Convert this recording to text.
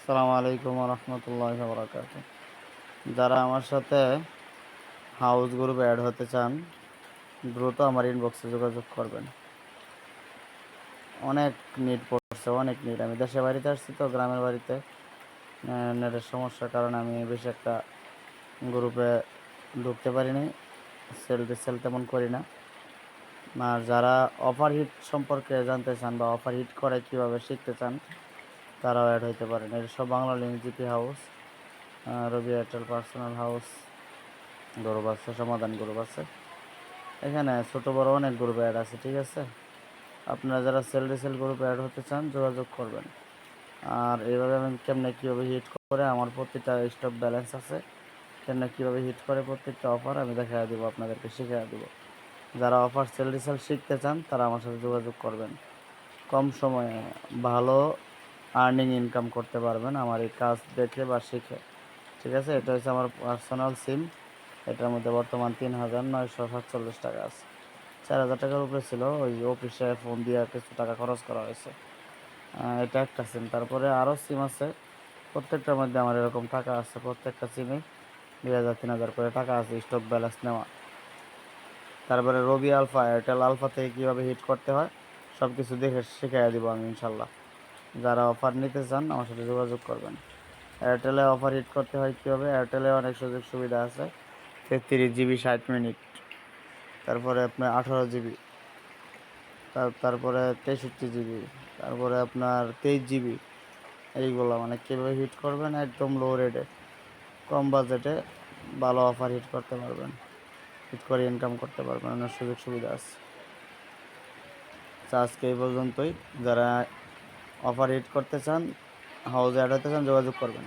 আসসালামু আলাইকুম রহমতুল্লাহ বরকাত। যারা আমার সাথে হাউস গ্রুপে অ্যাড হতে চান দ্রুত আমার ইনবক্সে যোগাযোগ করবেন। অনেক নিট পড়ছে, অনেক নিট। আমি দেশে বাড়িতে আসছি তো, গ্রামের বাড়িতে নেটের সমস্যার কারণে আমি বেশি একটা গ্রুপে ঢুকতে পারিনি। সেল তেমন করি না। আর যারা অফার হিট সম্পর্কে জানতে চান বা অফার হিট করে কীভাবে শিখতে চান তারাও অ্যাড হইতে পারেন। এর সব বাংলা লিঙ্ক, জিপি হাউস, রবি এয়ারটেল পার্সোনাল হাউস গ্রুপ আছে, সমাধান গ্রুপ আছে। এখানে ছোট বড় অনেক গ্রুপ অ্যাড আছে, ঠিক আছে। আপনারা যারা সেল রিসেল গ্রুপে অ্যাড হতে চান যোগাযোগ করবেন। আর এইভাবে আমি কেমনে কীভাবে হিট করে আমার প্রতিটা স্টক ব্যালেন্স আছে, কেমনে কীভাবে হিট করে প্রত্যেকটা অফার আমি দেখাই দেবো, আপনাদেরকে শিখিয়ে দেবো। যারা অফার সেল রিসেল শিখতে চান তারা আমার সাথে যোগাযোগ করবেন। কম সময়ে ভালো আর্নিং ইনকাম করতে পারবেন আমার এই কাজ দেখে বা শিখে, ঠিক আছে। এটা হচ্ছে আমার পার্সোনাল সিম। এটার মধ্যে বর্তমান ৩,৯৪৭ টাকা আছে। ৪,০০০ টাকার উপরে ছিল, ওই অফিসে ফোন দিয়ে কিছু টাকা খরচ করা হয়েছে। এটা একটা সিম। তারপরে আরও সিম আছে, প্রত্যেকটার মধ্যে আমার এরকম টাকা আছে। প্রত্যেকটা সিমে ২,০০০ ৩,০০০ করে টাকা আছে স্টক ব্যালেন্স নেওয়া। তারপরে রবি আলফা, এয়ারটেল আলফা থেকে কীভাবে হিট করতে হয় সব কিছু দেখে শিখিয়ে দেবো আমি ইনশাল্লাহ। যারা অফার নিতে চান আমার সাথে যোগাযোগ করবেন। এয়ারটেলে অফার হিট করতে হয় কীভাবে, এয়ারটেলে অনেক সুযোগ সুবিধা আছে। 33 জিবি 60 মিনিট, তারপরে আপনার 18 জিবি, তারপরে 63 জিবি, তারপরে আপনার 23 জিবি। এইগুলো মানে কীভাবে হিট করবেন একদম লো রেটে, কম বাজেটে ভালো অফার হিট করতে পারবেন, হিট করে ইনকাম করতে পারবেন, অনেক সুযোগ সুবিধা আছে। আজকে এই পর্যন্তই। যারা অফার হিট করতে চান, হাউজে অ্যাড হতে চান যোগাযোগ করবেন।